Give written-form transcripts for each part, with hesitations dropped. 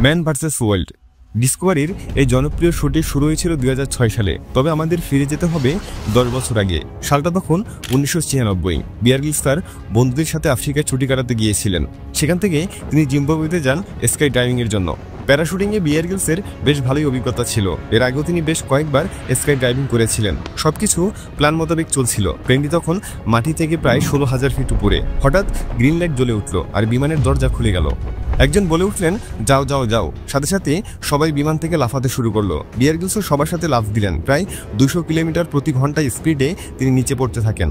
Man versus wild ডিসকভারির এই জনপ্রিয় শোটি শুরু হয়েছিল 2006 সালে। তবে আমাদের ফিরে যেতে হবে 10 বছর আগে। সালটা তখন 1996। বিয়ার গ্রিলস তার বন্ধুদের সাথে আফ্রিকায় ছুটি কাটাতে গিয়েছিলেন। সেখান থেকে তিনি জিম্বাবুয়েতে যান স্কাই ডাইভিংয়ের জন্য। প্যারাশুটিংয়ে বিয়ার গ্রিলসের বেশ ভালোই অভিজ্ঞতা ছিল। এর আগেও তিনি বেশ কয়েকবার স্কাই ডাইভিং করেছিলেন। সবকিছু প্ল্যান মোতাবেক চলছিল। প্লেনটি তখন মাটি থেকে প্রায় 16,000 ফিট উপরে। হঠাৎ গ্রিন লাইট জ্বলে উঠল আর বিমানের দরজা খুলে গেল। একজন বলে উঠলেন, যাও যাও যাও। সাথে সাথে সবাই বিমান থেকে লাফাতে শুরু করলো। বিয়ার গ্রিলসও সবার সাথে লাফ দিলেন। প্রায় 200 কিলোমিটার প্রতি ঘন্টায় স্পিডে তিনি নিচে পড়তে থাকেন।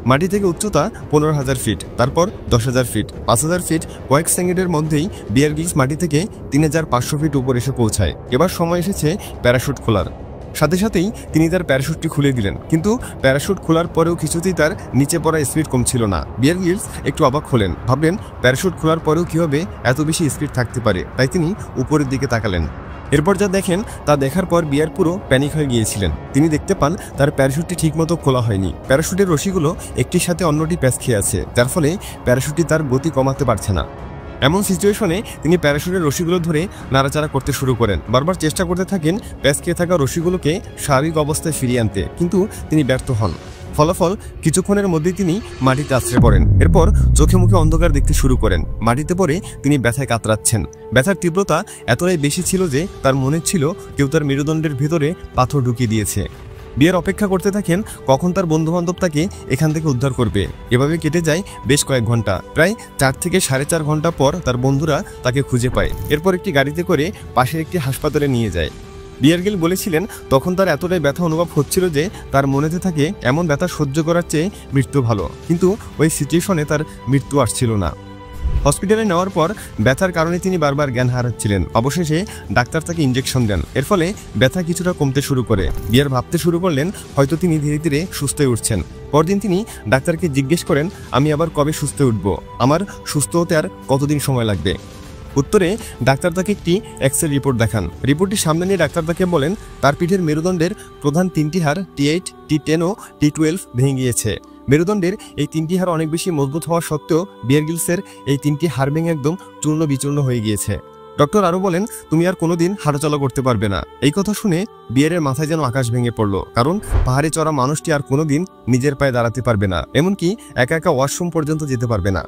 মাটি থেকে উচ্চতা 15,000 ফিট, তারপর 10,000 ফিট, 5,000 ফিট। কয়েক সেকেন্ডের মধ্যেই বিয়ার গ্রিলস মাটি থেকে 3,500 ফিট উপরে এসে পৌঁছায়। এবার সময় এসেছে প্যারাশুট খোলার। সাথে সাথেই তিনি তার প্যারাশুটটি খুলে দিলেন, কিন্তু প্যারাশুট খোলার পরেও কিছুতেই তার নিচে পড়া স্পিড কমছিল না। বিয়ার গ্রিলস একটু অবাক হলেন, ভাবলেন প্যারাশুট খোলার পরেও কীভাবে এত বেশি স্পিড থাকতে পারে। তাই তিনি উপরের দিকে তাকালেন। এরপর যা দেখেন তা দেখার পর বিয়ার পুরো প্যানিক হয়ে গিয়েছিলেন। তিনি দেখতে পান তার প্যারাশুটটি ঠিকমতো খোলা হয়নি। প্যারাশুটের রশিগুলো একটির সাথে অন্যটি প্যাঁচ খেয়ে আছে, যার ফলে প্যারাশুটটি তার গতি কমাতে পারছে না। এমন সিচুয়েশনে তিনি প্যারাশুটের রশিগুলো ধরে নাড়াচাড়া করতে শুরু করেন। বারবার চেষ্টা করতে থাকেন প্যাঁচ খেয়ে থাকা রশিগুলোকে স্বাভাবিক অবস্থায় ফিরিয়ে আনতে, কিন্তু তিনি ব্যর্থ হন। ফলাফল কিছুক্ষণের মধ্যেই তিনি মাটিতে আছড়ে পড়েন। এরপর চোখে মুখে অন্ধকার দেখতে শুরু করেন। মাটিতে পড়ে তিনি ব্যথায় কাতরাচ্ছেন। ব্যথার তীব্রতা এতটাই বেশি ছিল যে তার মনে ছিল কেউ তার মেরুদণ্ডের ভিতরে পাথর ঢুকিয়ে দিয়েছে। বিয়ার অপেক্ষা করতে থাকেন কখন তার বন্ধুবান্ধব তাকে এখান থেকে উদ্ধার করবে। এভাবে কেটে যায় বেশ কয়েক ঘন্টা। প্রায় 4 থেকে 4.5 ঘন্টা পর তার বন্ধুরা তাকে খুঁজে পায়। এরপর একটি গাড়িতে করে পাশের একটি হাসপাতালে নিয়ে যায়। বিয়ার গ্রিলস বলেছিলেন তখন তার এতটাই ব্যথা অনুভব হচ্ছিল যে তার মনেতে থাকে এমন ব্যথা সহ্য করার চেয়ে মৃত্যু ভালো, কিন্তু ওই সিচুয়েশনে তার মৃত্যু আসছিল না। হসপিটালে নেওয়ার পর ব্যথার কারণে তিনি বারবার জ্ঞান হারাচ্ছিলেন। অবশেষে ডাক্তার তাকে ইঞ্জেকশন দেন। এর ফলে ব্যথা কিছুটা কমতে শুরু করে। বিয়ার ভাবতে শুরু করলেন হয়তো তিনি ধীরে ধীরে সুস্থ হয়ে উঠছেন। পরদিন তিনি ডাক্তারকে জিজ্ঞেস করেন, আমি আবার কবে সুস্থ হয়ে উঠব? আমার সুস্থ হতে আর কতদিন সময় লাগবে? উত্তরে ডাক্তার তাকে একটি এক্সরে রিপোর্ট দেখান। রিপোর্টটি সামনে নিয়ে ডাক্তার তাকে বলেন তার পিঠের মেরুদণ্ডের প্রধান 3টি হাড় T8, T10 ও T12 ভেঙে গিয়েছে। মেরুদণ্ডের এই 3টি হাড় অনেক বেশি মজবুত হওয়া সত্ত্বেও বিয়ার গ্রিলসের এই 3টি হাড় ভেঙে একদম চূর্ণ বিচূর্ণ হয়ে গিয়েছে। ডক্টর আরও বলেন তুমি আর কোনোদিন হাঁটাচলা করতে পারবে না। এই কথা শুনে বিয়ারের মাথায় যেন আকাশ ভেঙে পড়ল, কারণ পাহাড়ে চড়া মানুষটি আর কোনোদিন নিজের পায়ে দাঁড়াতে পারবে না, এমনকি একা একা ওয়াশরুম পর্যন্ত যেতে পারবে না।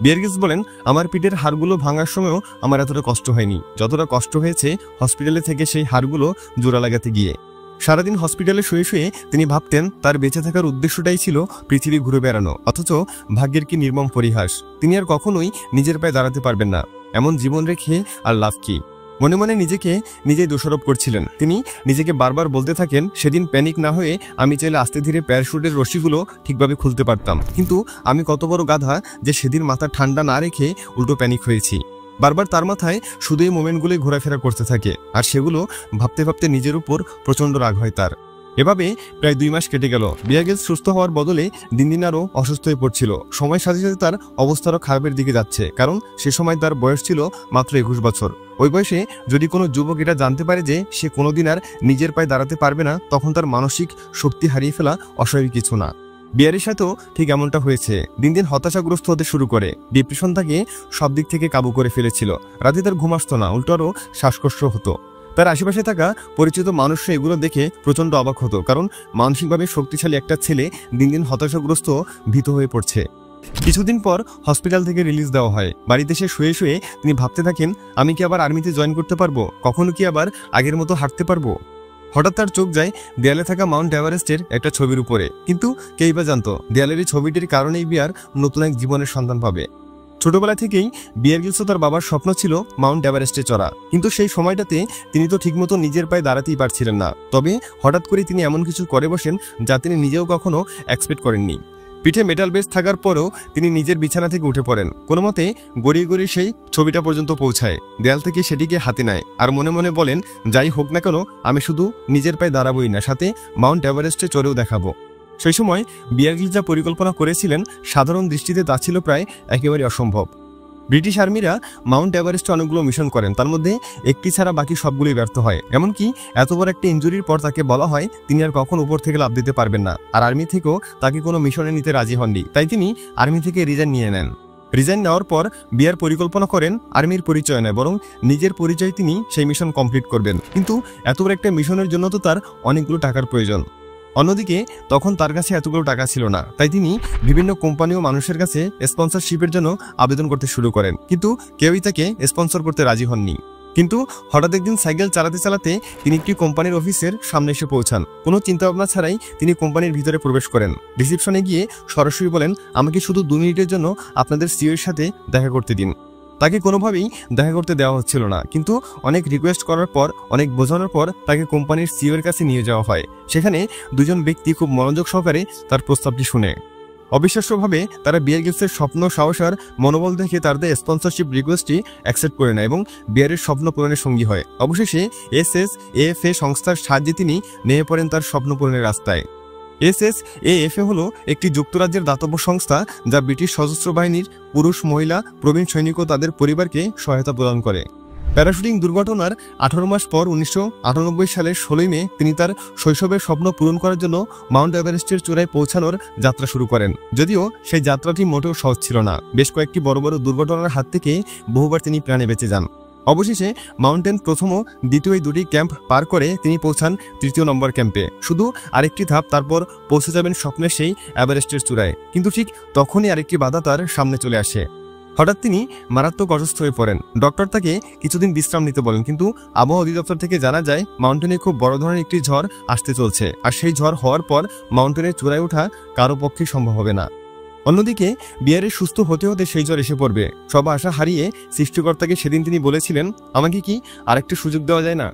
বিয়ার গ্রিলস বলেন আমার পিঠের হাড়গুলো ভাঙার সময়ও আমার এতটা কষ্ট হয়নি যতটা কষ্ট হয়েছে হসপিটালে থেকে সেই হাড়গুলো জোড়া লাগাতে গিয়ে। সারাদিন হসপিটালে শুয়ে শুয়ে তিনি ভাবতেন তার বেঁচে থাকার উদ্দেশ্যটাই ছিল পৃথিবী ঘুরে বেড়ানো, অথচ ভাগ্যের কি নির্মম পরিহাস। তিনি আর কখনোই নিজের পায়ে দাঁড়াতে পারবেন না। এমন জীবন রেখে আর লাভ কি? মনে মনে নিজেকে নিজেই দোষারোপ করছিলেন। তিনি নিজেকে বারবার বলতে থাকেন সেদিন প্যানিক না হয়ে আমি চাইলে আস্তে ধীরে প্যারাশুটের রশিগুলো ঠিকভাবে খুলতে পারতাম, কিন্তু আমি কত বড় গাধা যে সেদিন মাথা ঠান্ডা না রেখে উল্টো প্যানিক হয়েছি। বারবার তার মাথায় শুধু এই মোমেন্টগুলোই ঘোরাফেরা করতে থাকে, আর সেগুলো ভাবতে ভাবতে নিজের উপর প্রচণ্ড রাগ হয় তার। এভাবে প্রায় 2 মাস কেটে গেল। বিয়ার গ্রিলস সুস্থ হওয়ার বদলে দিন দিন আরও অসুস্থ হয়ে পড়ছিল। সময়ের সাথে সাথে তার অবস্থারও খারাপের দিকে যাচ্ছে, কারণ সে সময় তার বয়স ছিল মাত্র 21 বছর। ওই বয়সে যদি কোনো যুবক এটা জানতে পারে যে সে কোনোদিন আর নিজের পায়ে দাঁড়াতে পারবে না, তখন তার মানসিক শক্তি হারিয়ে ফেলা অস্বাভাবিক কিছু না। বিয়ারের সাথেও ঠিক এমনটা হয়েছে। দিন দিন হতাশাগ্রস্ত হতে শুরু করে। ডিপ্রেশন তাকে সব দিক থেকে কাবু করে ফেলেছিল। রাতে তার ঘুম আসতো না, উল্টো আরও শ্বাসকষ্ট হতো। তার আশেপাশে থাকা পরিচিত মানুষরা এগুলো দেখে প্রচণ্ড অবাক হতো, কারণ মানসিকভাবে শক্তিশালী একটা ছেলে দিন দিন হতাশাগ্রস্ত ভীত হয়ে পড়ছে। কিছুদিন পর হসপিটাল থেকে রিলিজ দেওয়া হয়। বাড়িতে এসে শুয়ে শুয়ে তিনি ভাবতে থাকেন আমি কি আবার আর্মিতে জয়েন করতে পারবো? কখনো কি আবার আগের মতো হাঁটতে পারবো? হঠাৎ তার চোখ যায় দেয়ালে থাকা মাউন্ট এভারেস্টের একটা ছবির উপরে। কিন্তু কেই বা জানতো দেয়ালের এই ছবিটির কারণেই বিয়ার নতুন এক জীবনের সন্ধান পাবে। ছোটবেলা থেকেই বিয়ার গ্রিলস তার বাবার স্বপ্ন ছিল মাউন্ট এভারেস্টে চড়া, কিন্তু সেই সময়টাতে তিনি তো ঠিকমতো নিজের পায়ে দাঁড়াতেই পারছিলেন না। তবে হঠাৎ করে তিনি এমন কিছু করে বসেন যা তিনি নিজেও কখনো এক্সপেক্ট করেননি। পিঠে মেটাল বেস থাকার পরেও তিনি নিজের বিছানা থেকে উঠে পড়েন। কোনো মতে গড়িয়ে গড়িয়ে সেই ছবিটা পর্যন্ত পৌঁছায়। দেয়াল থেকে সেটিকে হাতে নেয় আর মনে মনে বলেন যাই হোক না কেন আমি শুধু নিজের পায়ে দাঁড়াবোই না, সাথে মাউন্ট এভারেস্টে চড়েও দেখাবো। সেই সময় বিয়ার গ্রিলস যা পরিকল্পনা করেছিলেন সাধারণ দৃষ্টিতে তা ছিল প্রায় একেবারে অসম্ভব। ব্রিটিশ আর্মিরা মাউন্ট এভারেস্টে অনেকগুলো মিশন করেন, তার মধ্যে একটি ছাড়া বাকি সবগুলোই ব্যর্থ হয়। এমনকি এত বড় একটা ইনজুরির পর তাকে বলা হয় তিনি আর কখন উপর থেকে লাফ দিতে পারবেন না, আর আর্মি থেকেও তাকে কোনো মিশনে নিতে রাজি হননি। তাই তিনি আর্মি থেকে রিজাইন নিয়ে নেন। রিজাইন নেওয়ার পর বিয়ার পরিকল্পনা করেন আর্মির পরিচয় নয়, বরং নিজের পরিচয় তিনি সেই মিশন কমপ্লিট করবেন। কিন্তু এত বড় একটা মিশনের জন্য তো তার অনেকগুলো টাকার প্রয়োজন। অন্যদিকে তখন তার কাছে এতগুলো টাকা ছিল না, তাই তিনি বিভিন্ন কোম্পানি ও মানুষের কাছে স্পন্সরশিপের জন্য আবেদন করতে শুরু করেন, কিন্তু কেউই তাকে স্পন্সর করতে রাজি হননি। কিন্তু হঠাৎ একদিন সাইকেল চালাতে চালাতে তিনি একটি কোম্পানির অফিসের সামনে এসে পৌঁছান। কোনো চিন্তাভাবনা ছাড়াই তিনি কোম্পানির ভিতরে প্রবেশ করেন। রিসেপশনে গিয়ে সরাসরি বলেন, আমাকে শুধু 2 মিনিটের জন্য আপনাদের সিইও এর সাথে দেখা করতে দিন। তাকে কোনোভাবেই দেখা করতে দেওয়া হচ্ছিল না, কিন্তু অনেক রিকোয়েস্ট করার পর, অনেক বোঝানোর পর তাকে কোম্পানির সিইও এর কাছে নিয়ে যাওয়া হয়। সেখানে দুজন ব্যক্তি খুব মনোযোগ সহকারে তার প্রস্তাবটি শুনে। অবিশ্বাস্যভাবে তারা বিয়ার গিলসের স্বপ্ন, সাহস আর মনোবল দেখে তাদের স্পন্সরশিপ রিকোয়েস্টটি অ্যাকসেপ্ট করে নেয় এবং বিয়ারের স্বপ্ন পূরণের সঙ্গী হয়। অবশেষে SSAFA সংস্থার সাহায্যে তিনি নেমে পড়েন তার স্বপ্ন পূরণের রাস্তায়। SSAFA হলো একটি যুক্তরাজ্যের দাতব্য সংস্থা যা ব্রিটিশ সশস্ত্র বাহিনীর পুরুষ, মহিলা, প্রবীণ সৈনিক ও তাদের পরিবারকে সহায়তা প্রদান করে। প্যারাশুটিং দুর্ঘটনার 18 মাস পর 1998 সালের 16 মে তিনি তার শৈশবের স্বপ্ন পূরণ করার জন্য মাউন্ট এভারেস্টের চূড়ায় পৌঁছানোর যাত্রা শুরু করেন। যদিও সেই যাত্রাটি মোটেও সহজ ছিল না, বেশ কয়েকটি বড় বড় দুর্ঘটনার হাত থেকে বহুবার তিনি প্রাণে বেঁচে যান। অবশেষে মাউন্টেন প্রথম ও দ্বিতীয় এই 2টি ক্যাম্প পার করে তিনি পৌঁছান 3য় নম্বর ক্যাম্পে। শুধু আরেকটি ধাপ, তারপর পৌঁছে যাবেন স্বপ্নের সেই এভারেস্টের চূড়ায়। কিন্তু ঠিক তখনই আরেকটি বাধা তার সামনে চলে আসে। হঠাৎ তিনি মারাত্মক অসুস্থ হয়ে পড়েন। ডক্টর তাকে কিছুদিন বিশ্রাম নিতে বলেন, কিন্তু আবহাওয়া অধিদপ্তর থেকে জানা যায় মাউন্টেনে খুব বড় ধরনের একটি ঝড় আসতে চলছে, আর সেই ঝড় হওয়ার পর মাউন্টেনের চূড়ায় ওঠা কারো পক্ষে সম্ভব হবে না। অন্যদিকে বিয়ারের সুস্থ হতে হতে সেই ঝড় এসে পড়বে। সব আশা হারিয়ে সৃষ্টিকর্তাকে সেদিন তিনি বলেছিলেন, আমাকে কি আরেকটা সুযোগ দেওয়া যায় না?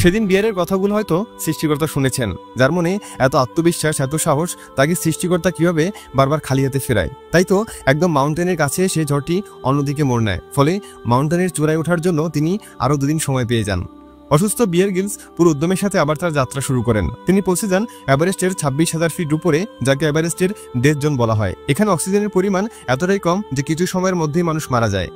সেদিন বিয়ারের কথাগুলো হয়তো সৃষ্টিকর্তা শুনেছেন, যার মনে এত আত্মবিশ্বাস, এত সাহস, তাকে সৃষ্টিকর্তা কিভাবে বারবার খালি হাতে ফেরায়। তাই তো একদম মাউন্টেনের কাছে এসে ঝড়টি অন্যদিকে মোড় নেয়, ফলে মাউন্টেনের চূড়ায় ওঠার জন্য তিনি আরও 2 দিন সময় পেয়ে যান। অসুস্থ বিয়ার গিলস পুরো উদ্যমের সাথে আবার তার যাত্রা শুরু করেন। তিনি পৌঁছে যান এভারেস্টের 26,000 ফিট উপরে, যাকে এভারেস্টের ডেথ জোন বলা হয়। এখানে অক্সিজেনের পরিমাণ এতটাই কম যে কিছু সময়ের মধ্যেই মানুষ মারা যায়।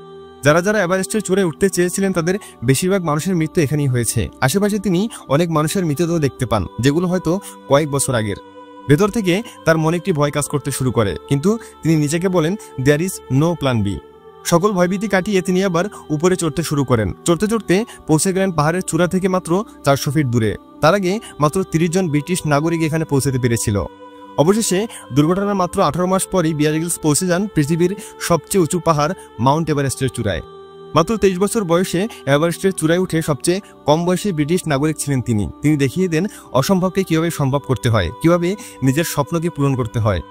যারা যারা এভারেস্টের চূড়ায় উঠতে চেয়েছিলেন তাদের বেশিরভাগ মানুষের মৃত্যু এখানেই হয়েছে। আশেপাশে তিনি অনেক মানুষের মৃতদেহ দেখতে পান, যেগুলো হয়তো কয়েক বছর আগের। ভেতর থেকে তার মনে একটি ভয় কাজ করতে শুরু করে, কিন্তু তিনি নিজেকে বলেন, there is no plan B. সকল ভয়ভীতি কাটিয়ে তিনি আবার উপরে চড়তে শুরু করেন। চড়তে চড়তে পৌঁছে গেলেন পাহাড়ের চূড়া থেকে মাত্র 400 ফিট দূরে। তার আগে মাত্র 30 জন ব্রিটিশ নাগরিক এখানে পৌঁছতে পেরেছিল। অবশেষে দুর্ঘটনার মাত্র 18 মাস পরই বিয়ার গিলস পৌঁছে যান পৃথিবীর সবচেয়ে উঁচু পাহাড় মাউন্ট এভারেস্টের চূড়ায়। মাত্র 23 বছর বয়সে এভারেস্টের চূড়ায় উঠে সবচেয়ে কম বয়সী ব্রিটিশ নাগরিক ছিলেন তিনি। তিনি দেখিয়ে দেন অসম্ভবকে কিভাবে সম্ভব করতে হয়, কিভাবে নিজের স্বপ্নকে পূরণ করতে হয়।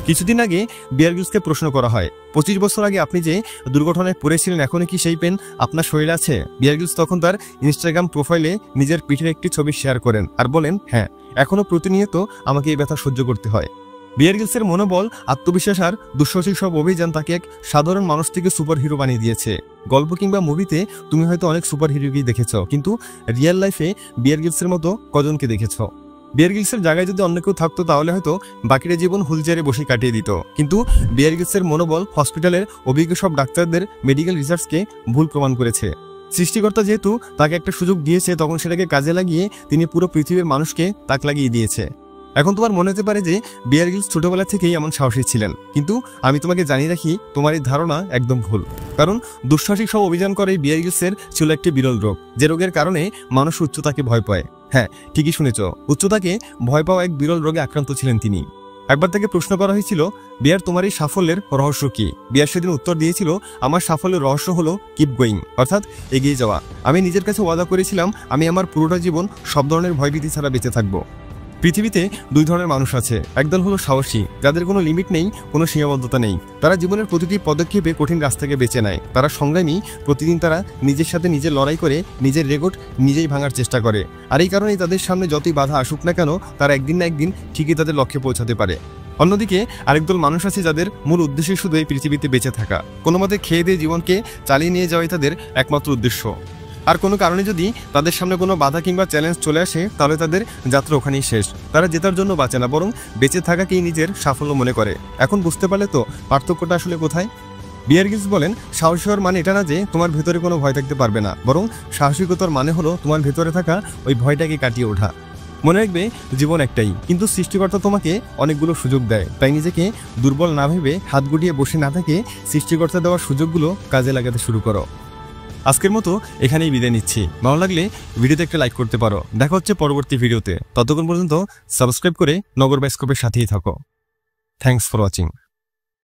কিছুদিন আগে বিয়ার গিলসকে প্রশ্ন করা হয়, 25 বছর আগে আপনি যে দুর্ঘটনায় পড়েছিলেন, এখনো কি সেই পেন আপনার শরীরে আছে? বিয়ার গিলস তখন তার ইনস্টাগ্রাম প্রোফাইলে নিজের পিঠের একটি ছবি শেয়ার করেন আর বলেন, হ্যাঁ, এখনো প্রতিনিয়ত আমাকে এই ব্যথা সহ্য করতে হয়। বিয়ার গিলসের মনোবল, আত্মবিশ্বাস আর দুঃসাহসিক সব অভিযান তাকে এক সাধারণ মানুষ থেকে সুপার হিরো বানিয়ে দিয়েছে। গল্প কিংবা মুভিতে তুমি হয়তো অনেক সুপার হিরোকেই দেখেছ, কিন্তু রিয়েল লাইফে বিয়ার গিলসের মতো কজনকে দেখেছ? বিয়ার গিলসের জায়গায় যদি অন্য কেউ থাকতো তাহলে হয়তো বাকিটা জীবন হুইলচেয়ারে বসে কাটিয়ে দিত। কিন্তু বিয়ার গিলসের মনোবল হসপিটালের অভিজ্ঞ সব ডাক্তারদের মেডিকেল রিসার্চকে ভুল প্রমাণ করেছে। সৃষ্টিকর্তা যেহেতু তাকে একটা সুযোগ দিয়েছে, তখন সেটাকে কাজে লাগিয়ে তিনি পুরো পৃথিবীর মানুষকে তাক লাগিয়ে দিয়েছে। এখন তোমার মনে হতে পারে যে বিয়ার গিলস ছোটবেলা থেকেই এমন সাহসী ছিলেন, কিন্তু আমি তোমাকে জানিয়ে রাখি, তোমার এই ধারণা একদম ভুল। কারণ দুঃসাহসিক সব অভিযান করে বিয়ার গিলসের ছিল একটি বিরল রোগ, যে রোগের কারণে মানুষ উচ্চতাকে ভয় পায়। হ্যাঁ, ঠিকই শুনেছ, উচ্চতাকে ভয় পাওয়া এক বিরল রোগে আক্রান্ত ছিলেন তিনি। একবার তাকে প্রশ্ন করা হয়েছিল, বিয়ার তোমার এই সাফল্যের রহস্য কি? বিয়ার সেদিন উত্তর দিয়েছিল, আমার সাফল্যের রহস্য হলো কিপ গোয়িং, অর্থাৎ এগিয়ে যাওয়া। আমি নিজের কাছে ওয়াদা করেছিলাম আমি আমার পুরোটা জীবন সব ধরনের ভয়ভীতি ছাড়া বেঁচে থাকবো। পৃথিবীতে 2 ধরনের মানুষ আছে। একদল হলো সাহসী, যাদের কোনো লিমিট নেই, কোনো সীমাবদ্ধতা নেই। তারা জীবনের প্রতিটি পদক্ষেপে কঠিন রাস্তাকে বেছে নেয়। তারা সংগ্রামী, প্রতিদিন তারা নিজের সাথে নিজে লড়াই করে নিজের রেকর্ড নিজেই ভাঙার চেষ্টা করে। আর এই কারণেই তাদের সামনে যতই বাধা আসুক না কেন, তারা একদিন না একদিন ঠিকই তাদের লক্ষ্যে পৌঁছাতে পারে। অন্যদিকে আরেক দল মানুষ আছে যাদের মূল উদ্দেশ্য শুধু এই পৃথিবীতে বেঁচে থাকা। কোনো মতে খেয়ে দিয়ে জীবনকে চালিয়ে নিয়ে যাওয়াই তাদের একমাত্র উদ্দেশ্য। আর কোনো কারণে যদি তাদের সামনে কোনো বাধা কিংবা চ্যালেঞ্জ চলে আসে, তাহলে তাদের যাত্রা ওখানেই শেষ। তারা জেতার জন্য বাঁচে না, বরং বেঁচে থাকাকেই নিজের সাফল্য মনে করে। এখন বুঝতে পারলে তো পার্থক্যটা আসলে কোথায়? বিয়ার গিলস বলেন, সাহসী হওয়ার মানে এটা না যে তোমার ভেতরে কোনো ভয় থাকতে পারবে না, বরং সাহসিকতার মানে হলো তোমার ভেতরে থাকা ওই ভয়টাকে কাটিয়ে ওঠা। মনে রাখবে জীবন একটাই, কিন্তু সৃষ্টিকর্তা তোমাকে অনেকগুলো সুযোগ দেয়। তাই নিজেকে দুর্বল না ভেবে হাত গুটিয়ে বসে না থেকে সৃষ্টিকর্তা দেওয়ার সুযোগগুলো কাজে লাগাতে শুরু করো। আজকের মতো এখানেই বিদায় নিচ্ছি। ভালো লাগলে ভিডিওতে একটা লাইক করতে পারো। দেখা হচ্ছে পরবর্তী ভিডিওতে। ততক্ষণ পর্যন্ত সাবস্ক্রাইব করে নগর বায়োস্কোপের সাথেই থাকো। Thanks for watching.